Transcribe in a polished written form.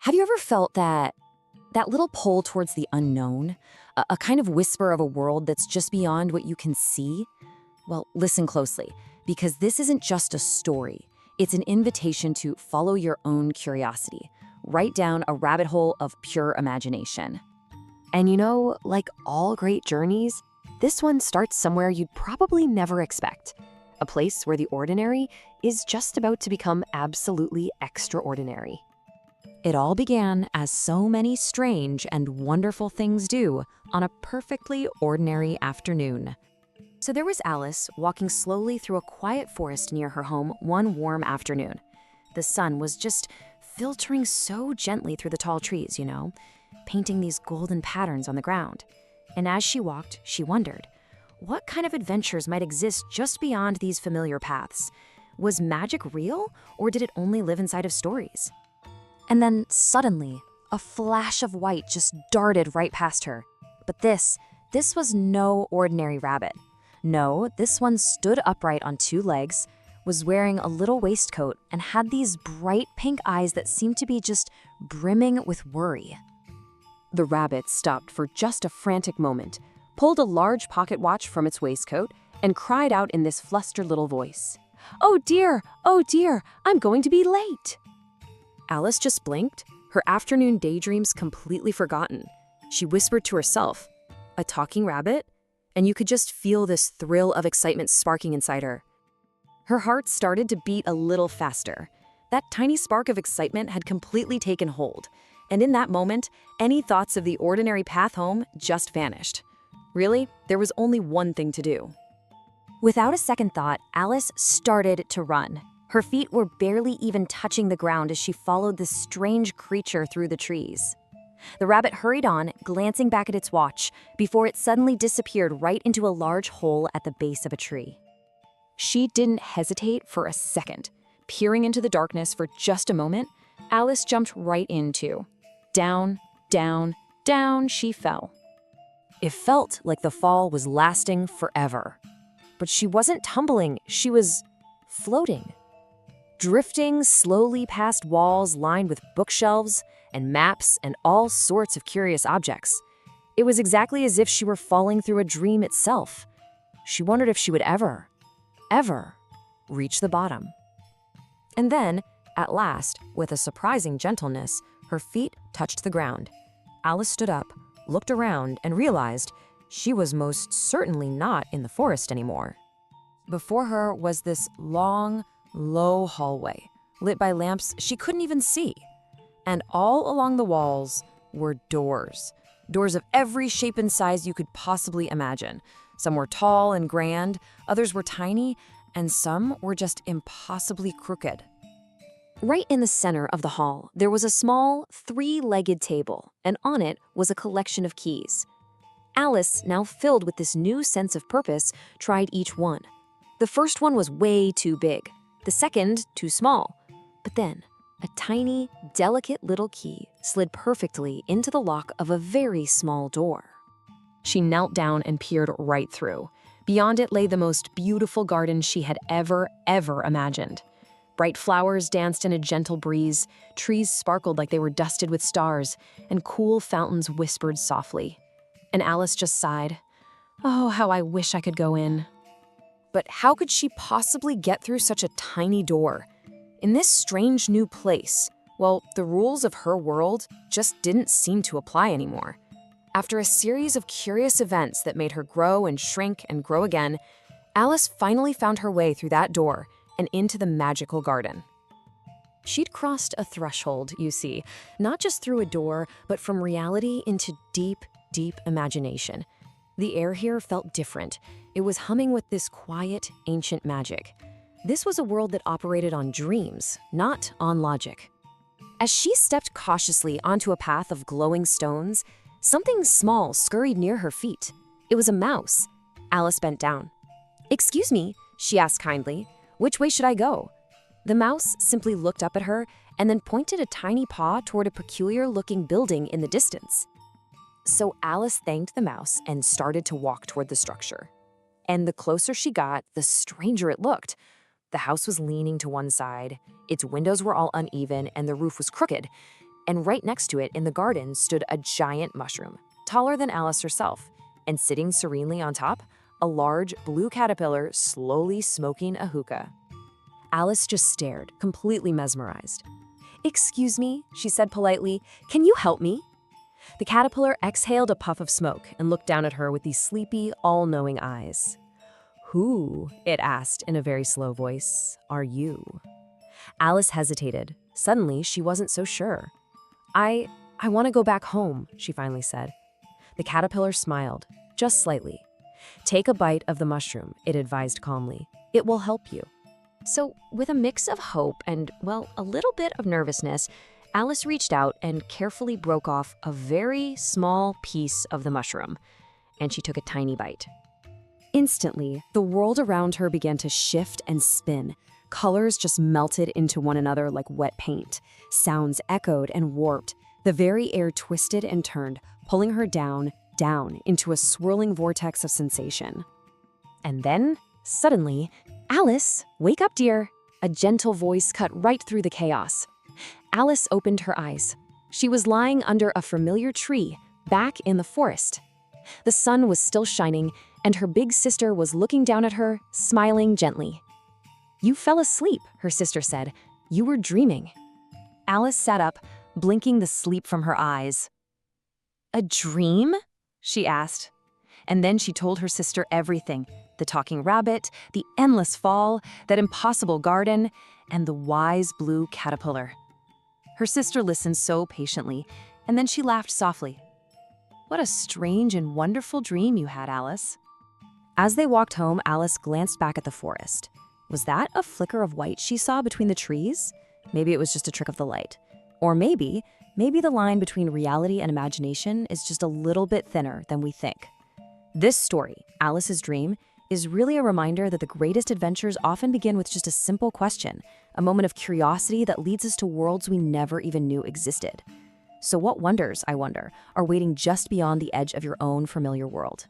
Have you ever felt that little pull towards the unknown? A kind of whisper of a world that's just beyond what you can see? Well, listen closely, because this isn't just a story. It's an invitation to follow your own curiosity, right down a rabbit hole of pure imagination. And like all great journeys, this one starts somewhere you'd probably never expect. A place where the ordinary is just about to become absolutely extraordinary. It all began as so many strange and wonderful things do on a perfectly ordinary afternoon. So there was Alice walking slowly through a quiet forest near her home one warm afternoon. The sun was just filtering so gently through the tall trees, painting these golden patterns on the ground. And as she walked, she wondered, what kind of adventures might exist just beyond these familiar paths? Was magic real, or did it only live inside of stories? And then suddenly, a flash of white just darted right past her. But this was no ordinary rabbit. No, this one stood upright on two legs, was wearing a little waistcoat, and had these bright pink eyes that seemed to be just brimming with worry. The rabbit stopped for just a frantic moment, pulled a large pocket watch from its waistcoat, and cried out in this flustered little voice, oh dear, I'm going to be late." Alice just blinked, her afternoon daydreams completely forgotten. She whispered to herself, "A talking rabbit?" And you could just feel this thrill of excitement sparking inside her. Her heart started to beat a little faster. That tiny spark of excitement had completely taken hold, and in that moment, any thoughts of the ordinary path home just vanished. Really, there was only one thing to do. Without a second thought, Alice started to run. Her feet were barely even touching the ground as she followed this strange creature through the trees. The rabbit hurried on, glancing back at its watch, before it suddenly disappeared right into a large hole at the base of a tree. She didn't hesitate for a second. Peering into the darkness for just a moment, Alice jumped right into. Down, down, down she fell. It felt like the fall was lasting forever. But she wasn't tumbling, she was floating. Drifting slowly past walls lined with bookshelves and maps and all sorts of curious objects. It was exactly as if she were falling through a dream itself. She wondered if she would ever reach the bottom. And then, at last, with a surprising gentleness, her feet touched the ground. Alice stood up, looked around, and realized she was most certainly not in the forest anymore. Before her was this long, low hallway, lit by lamps she couldn't even see. And all along the walls were doors. Doors of every shape and size you could possibly imagine. Some were tall and grand, others were tiny, and some were just impossibly crooked. Right in the center of the hall, there was a small, three-legged table, and on it was a collection of keys. Alice, now filled with this new sense of purpose, tried each one. The first one was way too big, the second too small. But then, a tiny, delicate little key slid perfectly into the lock of a very small door. She knelt down and peered right through. Beyond it lay the most beautiful garden she had ever imagined. Bright flowers danced in a gentle breeze, trees sparkled like they were dusted with stars, and cool fountains whispered softly. And Alice just sighed, "Oh, how I wish I could go in." But how could she possibly get through such a tiny door? In this strange new place, well, the rules of her world just didn't seem to apply anymore. After a series of curious events that made her grow and shrink and grow again, Alice finally found her way through that door and into the magical garden. She'd crossed a threshold, you see, not just through a door, but from reality into deep, deep imagination. The air here felt different. It was humming with this quiet, ancient magic. This was a world that operated on dreams, not on logic. As she stepped cautiously onto a path of glowing stones, something small scurried near her feet. It was a mouse. Alice bent down. "Excuse me," she asked kindly, "which way should I go?" The mouse simply looked up at her and then pointed a tiny paw toward a peculiar-looking building in the distance. So Alice thanked the mouse and started to walk toward the structure. And the closer she got, the stranger it looked. The house was leaning to one side, its windows were all uneven, and the roof was crooked. And right next to it in the garden stood a giant mushroom, taller than Alice herself, and sitting serenely on top, a large blue caterpillar slowly smoking a hookah. Alice just stared, completely mesmerized. "Excuse me," she said politely, "can you help me?" The caterpillar exhaled a puff of smoke and looked down at her with these sleepy, all-knowing eyes. "Who," it asked in a very slow voice, "are you?" Alice hesitated. Suddenly, she wasn't so sure. I want to go back home," she finally said. The caterpillar smiled, just slightly. "Take a bite of the mushroom," it advised calmly. "It will help you." So, with a mix of hope and, well, a little bit of nervousness, Alice reached out and carefully broke off a very small piece of the mushroom, and she took a tiny bite. Instantly, the world around her began to shift and spin. Colors just melted into one another like wet paint. Sounds echoed and warped. The very air twisted and turned, pulling her down into a swirling vortex of sensation. And then, suddenly, "Alice, wake up, dear!" A gentle voice cut right through the chaos. Alice opened her eyes. She was lying under a familiar tree, back in the forest. The sun was still shining, and her big sister was looking down at her, smiling gently. "You fell asleep," her sister said. "You were dreaming." Alice sat up, blinking the sleep from her eyes. "A dream?" she asked. And then she told her sister everything: the talking rabbit, the endless fall, that impossible garden, and the wise blue caterpillar. Her sister listened so patiently, and then she laughed softly. "What a strange and wonderful dream you had, Alice." As they walked home, Alice glanced back at the forest. Was that a flicker of white she saw between the trees? Maybe it was just a trick of the light. Or maybe the line between reality and imagination is just a little bit thinner than we think. This story, Alice's Dream, is really a reminder that the greatest adventures often begin with just a simple question, a moment of curiosity that leads us to worlds we never even knew existed. So what wonders, I wonder, are waiting just beyond the edge of your own familiar world?